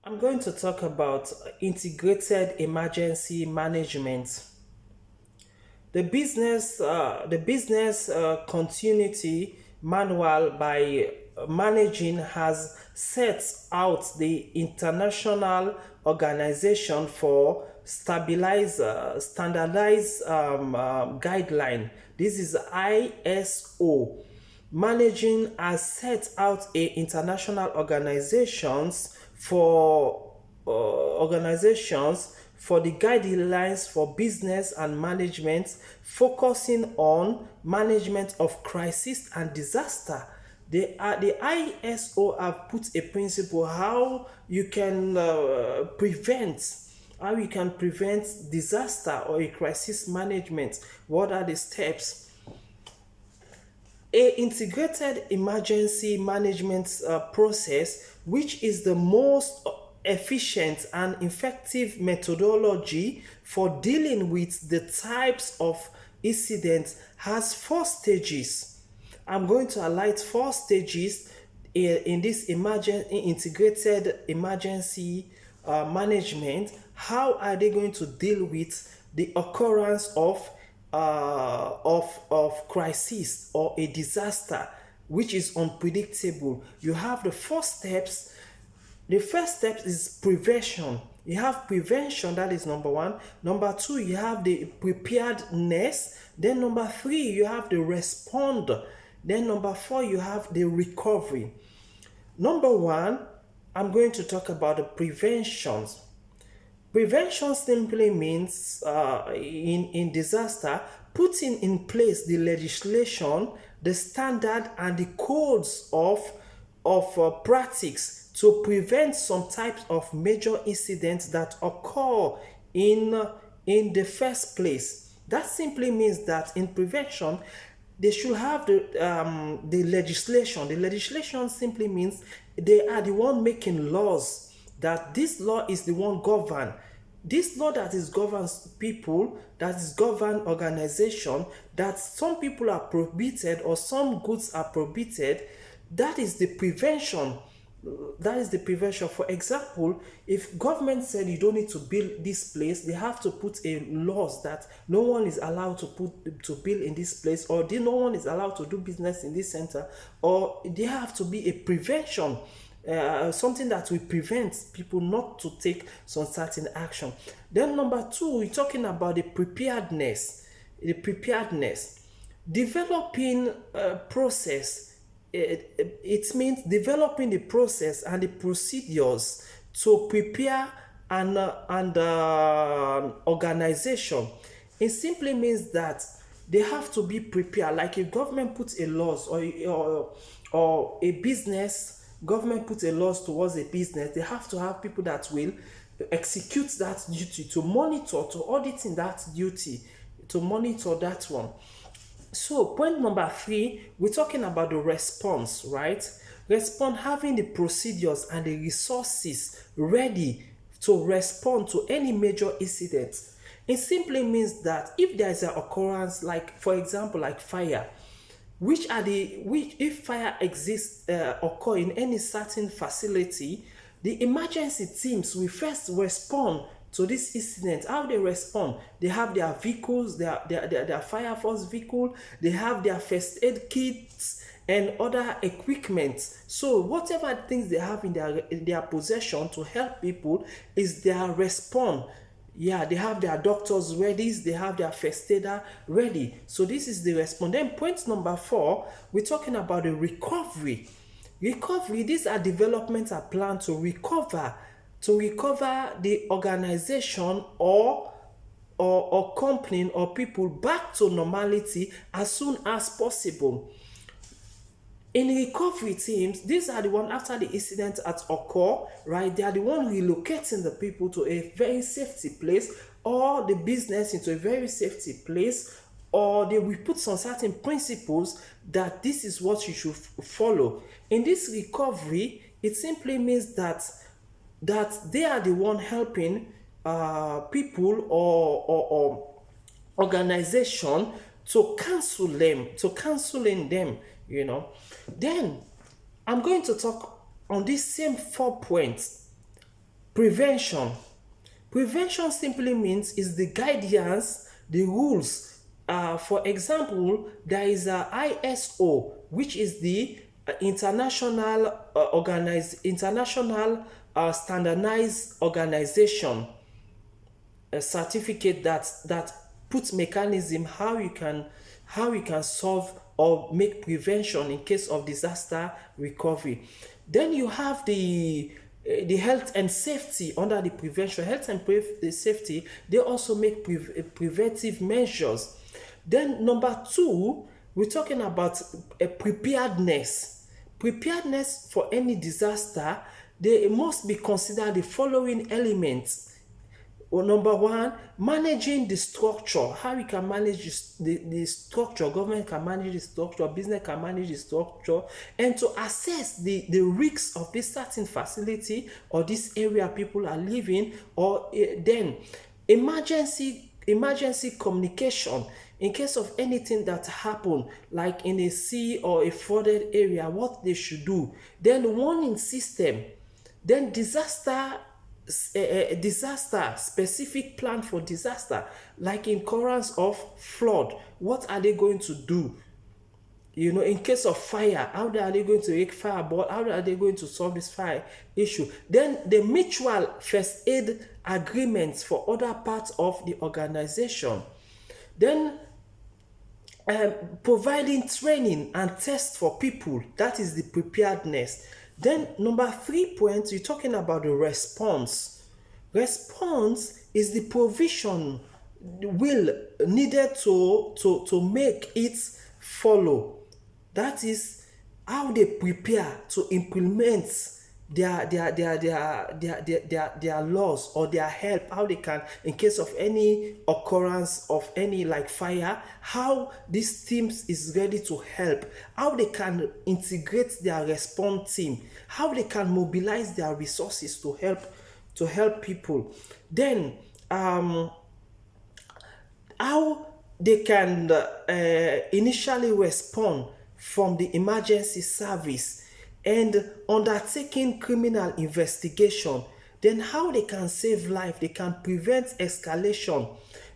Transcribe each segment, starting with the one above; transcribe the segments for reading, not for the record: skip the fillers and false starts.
I'm going to talk about integrated emergency management. The business continuity manual by managing has set out the international organization for standardized guideline. This is ISO. Managing has set out a international organizations for the guidelines for business and management, focusing on management of crisis and disaster. The ISO have put a principle how you can prevent disaster or a crisis management. What are the steps? A integrated emergency management process, which is the most efficient and effective methodology for dealing with the types of incidents, has four stages. I'm going to highlight four stages in this integrated emergency management. How are they going to deal with the occurrence of crisis or a disaster which is unpredictable? You have the first steps. The first step is prevention. You have prevention, that is number one. Number two, you have the preparedness. Then number three, you have the respond. Then number four, you have the recovery. Number one, I'm going to talk about the preventions. Prevention simply means, in disaster, putting in place the legislation, the standard, and the codes of practice to prevent some types of major incidents that occur in the first place. That simply means that in prevention, they should have the legislation. The legislation simply means they are the one making laws, that this law is the one govern. This law that is governs people, that is govern organization, that some people are prohibited or some goods are prohibited. That is the prevention. That is the prevention. For example, if government said you don't need to build this place, they have to put a laws that no one is allowed to build in this place, or no one is allowed to do business in this center, or there have to be a prevention, something that will prevent people not to take some certain action. Then number two, we're talking about the preparedness. Developing a process. It means developing the process and the procedures to prepare an organization. It simply means that they have to be prepared. Like if government puts a laws, or a business, government puts a laws towards a business, they have to have people that will execute that duty, to monitor, to auditing that duty, to monitor that one. So, point number three, we're talking about the response, right? Respond, having the procedures and the resources ready to respond to any major incident. It simply means that if there is an occurrence, like for example, like fire, which if fire exists, occur in any certain facility, the emergency teams will first respond to this incident. How they respond? They have their vehicles, their fire force vehicle, they have their first aid kits and other equipment. So whatever things they have in their possession to help people is their response. Yeah, they have their doctors ready, they have their first aider ready. So this is the response. Then point number four, we're talking about the recovery. Recovery, these are developments are planned to recover the organization or company or people back to normality as soon as possible. In recovery teams, these are the one after the incident has occurred, right? They are the one relocating the people to a very safety place, or the business into a very safety place, or they will put some certain principles that this is what you should follow. In this recovery, it simply means that they are the one helping people or organization to canceling them, Then I'm going to talk on these same 4 points. Prevention. Prevention simply means is the guidance, the rules. For example, there is a ISO, which is the international standardized organization, a certificate that puts mechanism how you can solve or make prevention in case of disaster recovery. Then you have the health and safety. Under the prevention, health and safety, they also make preventive measures. Then number two, we're talking about a preparedness for any disaster. They must be considered the following elements. Well, number one, managing the structure. How we can manage the structure, government can manage the structure, business can manage the structure, and to assess the risks of this certain facility or this area people are living, or then emergency communication. In case of anything that happen, like in a sea or a flooded area, what they should do. Then warning system. Then disaster specific plan for disaster, like in occurrence of flood, what are they going to do? In case of fire, how are they going to make fireball? How are they going to solve this fire issue? Then the mutual first aid agreements for other parts of the organization. Then providing training and tests for people, that is the preparedness. Then number 3 points, you're talking about the response. Response is the provision will needed to make it follow. That is how they prepare to implement their laws or their help, how they can, in case of any occurrence of any like fire, how these teams is ready to help, how they can integrate their response team, how they can mobilize their resources to help people. Then how they can initially respond from the emergency service and undertaking criminal investigation. Then how they can save life, they can prevent escalation.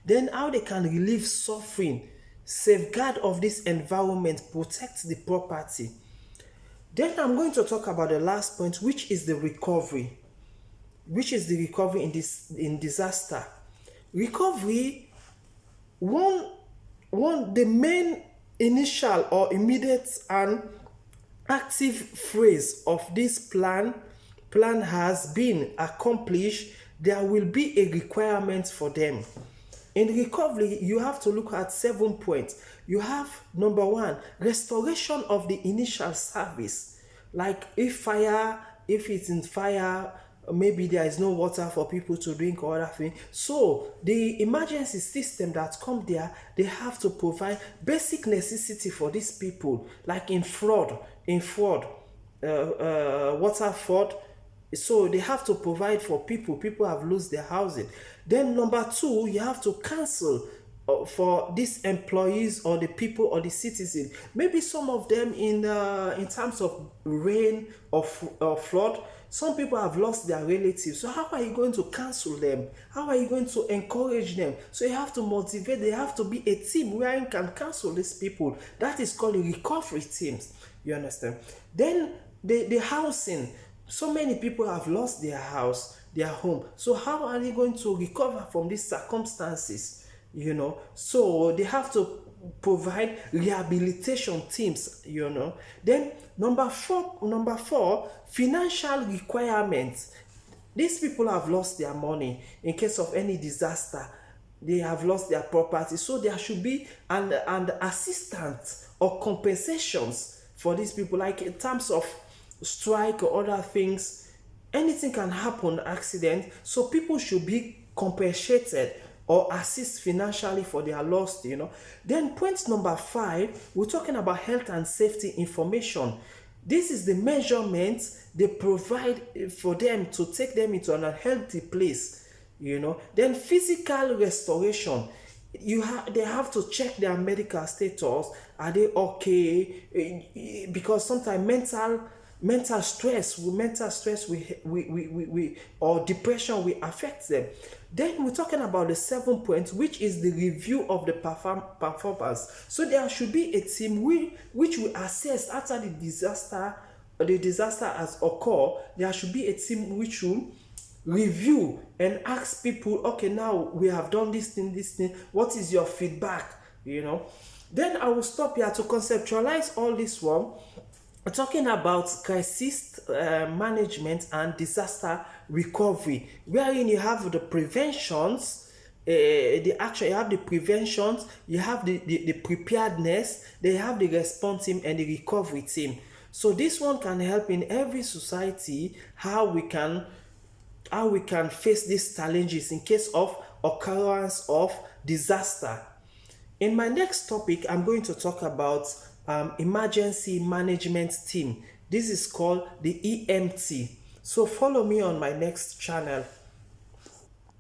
Then how they can relieve suffering, safeguard of this environment, protect the property. Then I'm going to talk about the last point, which is the recovery. In disaster recovery. The main initial or immediate and active phase of this plan has been accomplished, there will be a requirement for them. In recovery, you have to look at 7 points. You have number 1, restoration of the initial service. Like if it's in fire, maybe there is no water for people to drink or other thing. So the emergency system that come there, they have to provide basic necessity for these people, like in water flood. So they have to provide for people have lost their housing. Then number 2, you have to cancel for these employees or the people or the citizens. Maybe some of them in terms of rain or flood, some people have lost their relatives. So how are you going to cancel them? How are you going to encourage them? So you have to motivate. There have to be a team where you can cancel these people. That is called recovery teams. You understand? Then the housing. So many people have lost their house, their home. So how are they going to recover from these circumstances? So they have to provide rehabilitation teams. Then number four, financial requirements. These people have lost their money in case of any disaster. They have lost their property, so there should be an assistance or compensations for these people, like in terms of strike or other things. Anything can happen, accident, so people should be compensated or assist financially for their loss. Then point number 5, we're talking about health and safety information. This is the measurement they provide for them to take them into an unhealthy place. Then physical restoration. They have to check their medical status. Are they okay? Because sometimes mental stress or depression will affect them. Then we're talking about the 7 points, which is the review of the performance. So there should be a team which will assess after the disaster has occurred. There should be a team which will review and ask people, okay, now we have done this thing, what is your feedback, Then I will stop here to conceptualize all this one. We're talking about crisis management and disaster recovery, wherein you have the preventions, the action, you have the preventions, you have the preparedness, they have the response team and the recovery team. So this one can help in every society how we can face these challenges in case of occurrence of disaster. In my next topic, I'm going to talk about emergency management team. This is called the EMT. So follow me on my next channel.